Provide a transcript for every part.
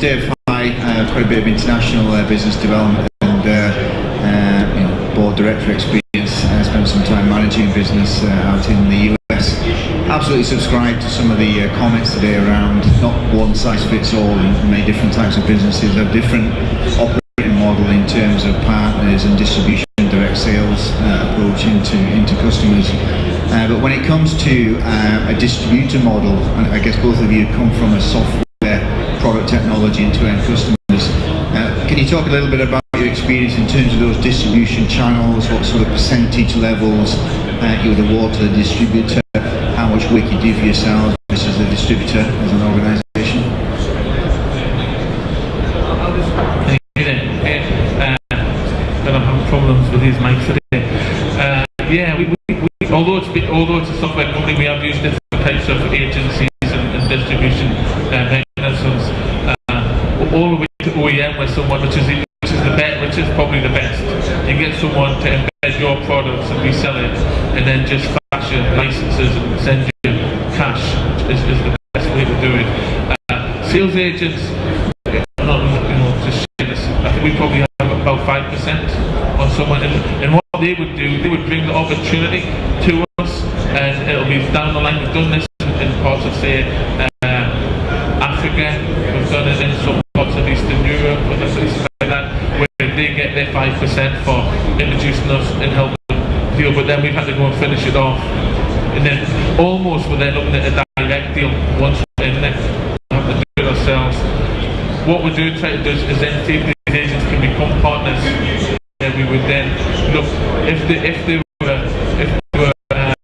name's Dave. Quite a bit of international business development and board director experience. I spent some time managing business out in the US. Absolutely subscribe to some of the comments today around not one size fits all, and many different types of businesses have different operating model in terms of partners and distribution, direct sales approach into customers. But when it comes to a distributor model, and I guess both of you come from a software product technology into end customers. Can you talk a little bit about your experience in terms of those distribution channels, what sort of percentage levels you would award to the distributor, how much work you do for yourselves versus the distributor as an organisation? I'm having problems with these mics today. Although it's a software company, we have used different types of agencies and distribution mechanisms, all the way to OEM with someone which is probably the best. You get someone to embed your products and resell it, and then just flash your licenses and send you cash is the best way to do it. Sales agents, just share this. I think we probably have about 5% on someone, and what they would do, they would bring the opportunity to us, and it'll be down the line. We've done this in parts of, say, Africa, we've done it in some parts of Eastern Europe, or places like that, where they get their 5% for introducing us and helping deal, but then we've had to go and finish it off, and then almost we're then looking at a direct deal once we're in there. We have to do it ourselves. What we're doing, try to do is then see if these agents can become partners, and we would then look, if they were a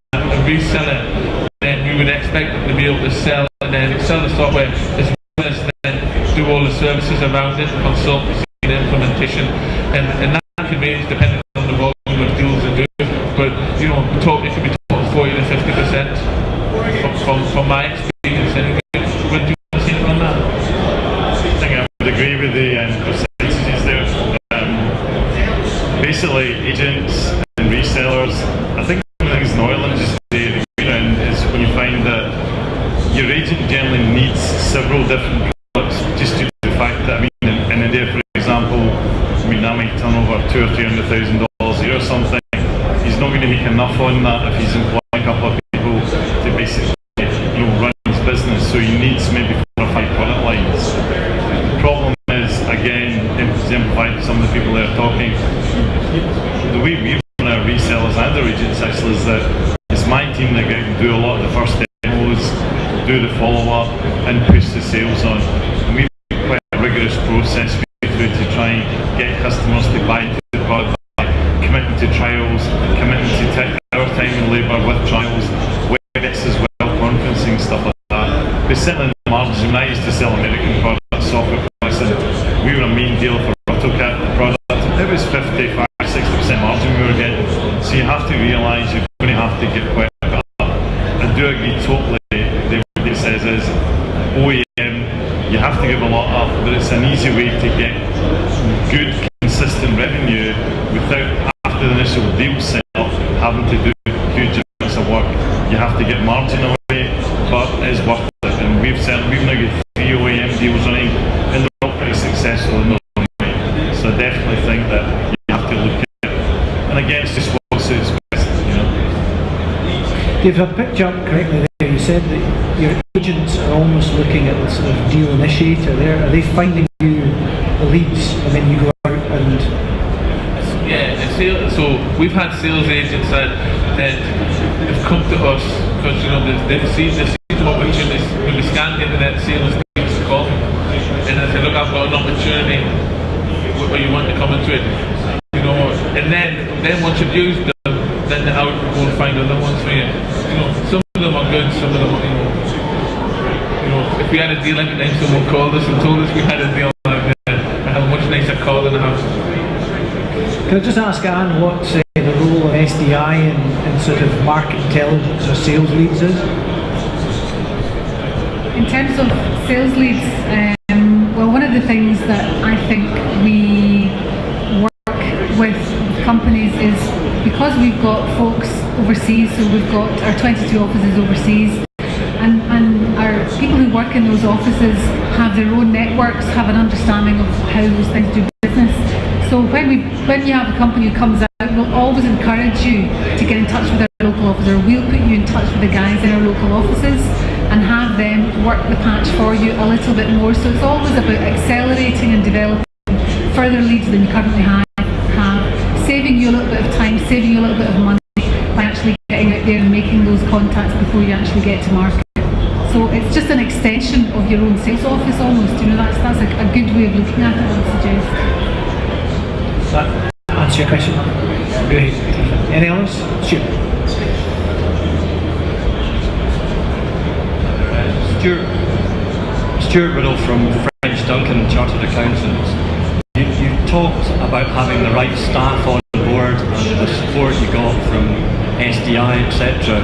reseller, then we would expect them to be able to sell and then sell the software as well as then do all the services around it, consultancy, the implementation, and that can range depending on the volume of deals they do. But it can be total 40 to 50% from my experience. Anyway, would you think on that? I think I would agree with the percentages there. Basically, agents and resellers, I think one of the things in Ireland is when you find that your agent generally needs several different products, just due to the fact that, in India, for example, I might turn over $200,000 or $300,000 a year or something. He's not going to make enough on that if he's employing a couple of people to basically run his business, so he needs maybe 4 or 5 product lines. The problem is, again, exemplified some of the people that are talking, the way we run our resellers and our agents actually is that it's my team that get to do a lot of the first demos, do the follow-up and push the sales on. And we've got quite a rigorous process through to try and get customers to buy into the product, committing to trials, committing to our time and labour with trials, WebEx as well, conferencing, stuff like that. But certainly in the margins, when I used to sell American products, software products, and we were a main dealer for AutoCAD product, it was 55, 60% margin we were getting. So you have to realise you're going to have to get quite a bit up. I do agree totally. What it says is OEM, you have to give a lot up, but it's an easy way to get good, consistent revenue without, after the initial deal set up, having to do huge amounts of work. You have to get margin away, but it's worth it. And we've now got 3 OEM deals running, and they're all pretty successful in their own way. So I definitely think that you have to look at it. And again, it's just what suits best, If I picked you up correctly there, you said that your agents are almost looking at the sort of deal initiator there. Are they finding you the leads and then you go out and... Yeah, so we've had sales agents that have come to us because they've seen some opportunities. When we scan the internet, sales teams call and they say, look, I've got an opportunity where you want to come into it. And then once you've used them, then I would go and find other ones for you. Some of them are good, some of them are, if we had a deal every time someone called us and told us we had a deal, I have a much nicer call than I have. Can I just ask Anne what the role of SDI in sort of market intelligence or sales leads is? In terms of sales leads, well, one of the things that I think we work with companies is because we've got folks overseas, so we've got our 22 offices overseas, and our people who work in those offices have their own networks, have an understanding of how those things do business. So when you have a company who comes out, we'll always encourage you to get in touch with our local officer. We'll put you in touch with the guys in our local offices and have them work the patch for you a little bit more. So it's always about accelerating and developing further leads than you currently have, saving you a little bit of time, saving you a little bit of money by actually getting out there and making those contacts before you actually get to market. So it's just an extension of your own sales office almost. You know, that's a good way of looking at it, I would suggest. That answer your question? Go ahead. Any others? Stuart. Stuart Riddle from French Duncan Chartered Accountants. You talked about having the right staff on board and the support you got from SDI, etc.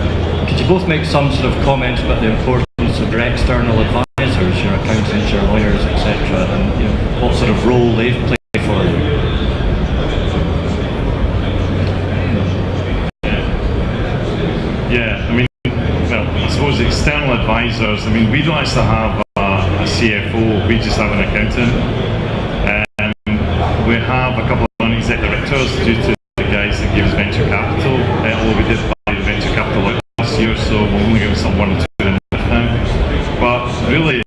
Could you both make some sort of comments about the importance of your external advisors, your accountants, your lawyers, etc., and what sort of role they've played for you? Yeah, I mean, well, I suppose external advisors, I mean, we don't actually have a CFO, we just have an accountant. We have a couple of non-exec directors due to the guys that give us venture capital, although we did buy the venture capital last year, so we'll only give some 1 or 2 in now. But really,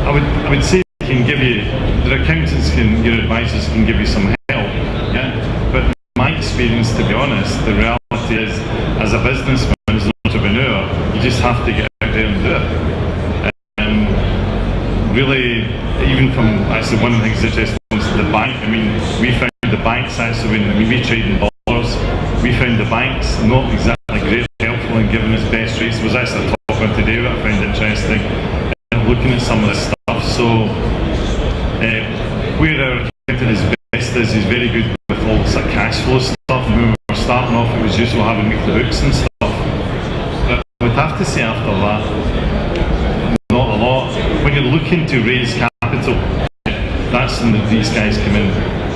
I would say they can give you, the accountants your advisors can give you some help, yeah? But in my experience, to be honest, the reality is, as a businessman, as an entrepreneur, you just have to get out there and do it. Really, even from, actually one of the things that just was the bank, I mean, we found the banks actually, when we trade in dollars, we found the banks not exactly great helpful in giving us best rates. There was actually a talk on today that I found interesting, looking at some of this stuff. So, where our accountant is best is he's very good with all this cash flow stuff. When we were starting off, it was useful having weekly books and stuff. But I would have to say after that, not a lot. When you're looking to raise capital, that's when these guys come in.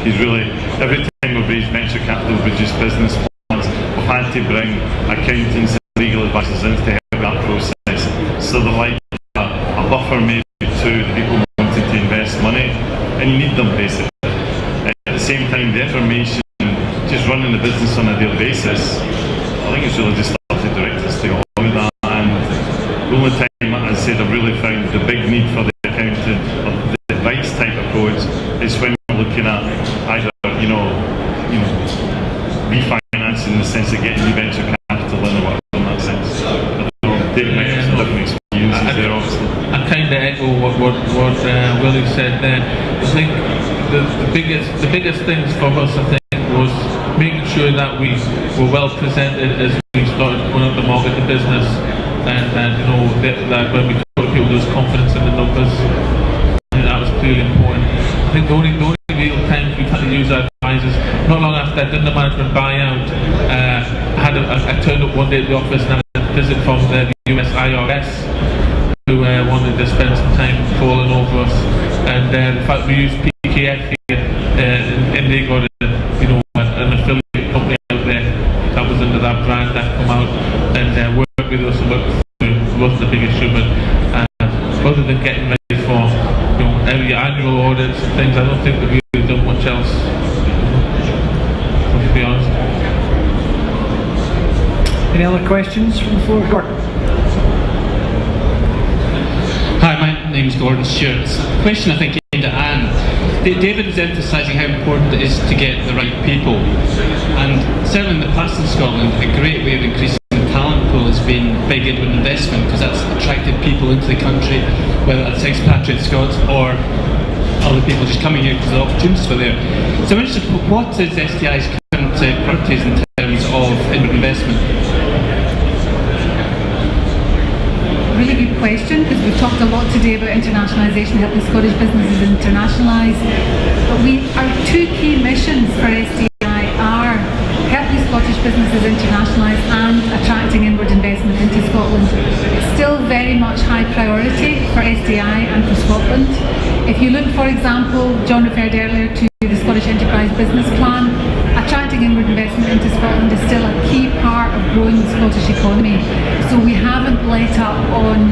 He's really, every time we've raised venture capital, we've reduced business plans, we've had to bring accountants and legal advisors in to help that process. So they're like a buffer maybe to the people wanting to invest money, and you need them basically. At the same time, the information, just running the business on a daily basis, I think it's really just up to directors to go on with that. And the only time, as I said, I've really found the big need for the accountant, or the advice type approach, is when we're looking at either, refinancing in the sense of getting new venture capital in or whatever in that sense. David might have some different experiences there, obviously. I kind of echo what Willie said there. I think the biggest things for us, I think, was making sure that we were well presented as we started going up the market, the business. And that when we told people there was confidence in the numbers, that was clearly important. I think the only real times we've had to use our advisors, not long after I'd done the management buyout, I turned up one day at the office and had a visit from the US IRS, who wanted to spend some time falling over us. And the fact we used PKF here, and they got an affiliate company out there that was under that brand that come out and worked with us and worked wasn't the big issue, but other than getting ready for every annual audits and things, I don't think that we've really done much else, to be honest. Any other questions from the floor? Gordon. Hi, my name's Gordon Stewart. A question I think aimed at Anne. David was emphasising how important it is to get the right people, and certainly in the past in Scotland, a great way of increasing the talent pool has been big Edwin investment, because that's attracted people into the country, whether that's expatriate Scots or other people just coming here because the opportunities were there. So I'm interested, what is STI's current priorities in terms of Edwin investment? Really good question, because we've talked a lot today about internationalisation, helping Scottish businesses internationalise. But our 2 key missions for SDI are helping Scottish businesses internationalise and attracting inward investment into Scotland. It's still very much high priority for SDI and for Scotland. If you look, for example, John referred earlier to the Scottish Enterprise Business Plan, a attracting inward investment into Scotland is still a key part of growing the Scottish economy. So we haven't let up on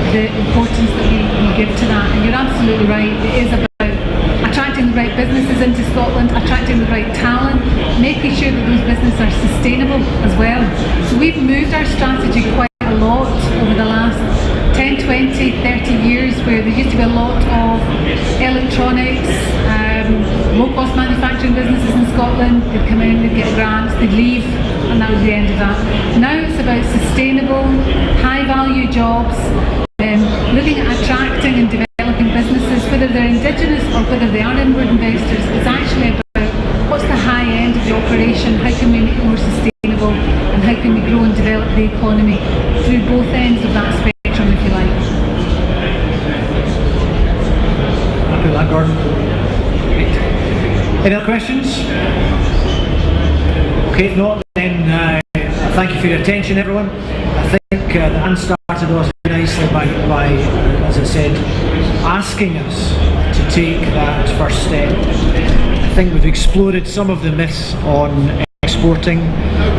the importance that we give to that. And you're absolutely right, it is about attracting the right businesses into Scotland, attracting the right talent, making sure that those businesses are sustainable as well. So we've moved our strategy quite a lot over the last 10, 20, 30 years, where there used to be a lot of electronics, low-cost manufacturing businesses in Scotland. They'd come in, they'd get grants, they'd leave, and that was the end of that. Now it's about sustainable, high-value jobs, looking at attracting and developing businesses, whether they're indigenous or whether they are inward investors. It's actually about what's the high end of the operation, how can we make it more sustainable, and how can we grow and develop the economy through both ends of that spectrum, if you like. Happy with that, Gordon? Great. Any other questions? Okay, if not, then thank you for your attention, everyone. I think Anne started off very nicely by, as I said, asking us to take that first step. I think we've explored some of the myths on exporting.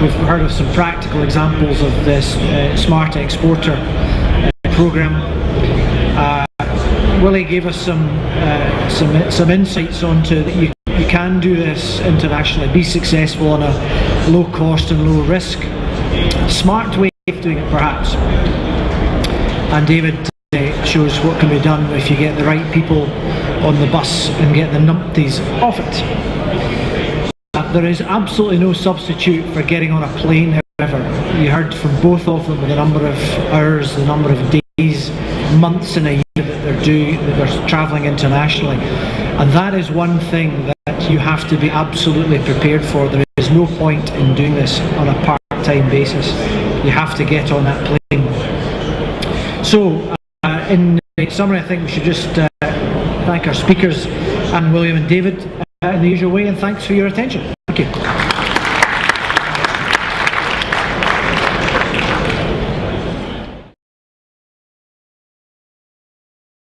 We've heard of some practical examples of this Smart Exporter programme. Willie gave us some insights onto that you can do this internationally, be successful on a low cost and low risk, smart way of doing it perhaps. And David shows what can be done if you get the right people on the bus and get the numpties off it. There is absolutely no substitute for getting on a plane, however. You heard from both of them the number of hours, the number of days, months in a year that they're travelling internationally. And that is one thing that you have to be absolutely prepared for. There is no point in doing this on a part-time basis. You have to get on that plane. So, in summary, I think we should just thank our speakers, Anne, William and David, in the usual way, and thanks for your attention.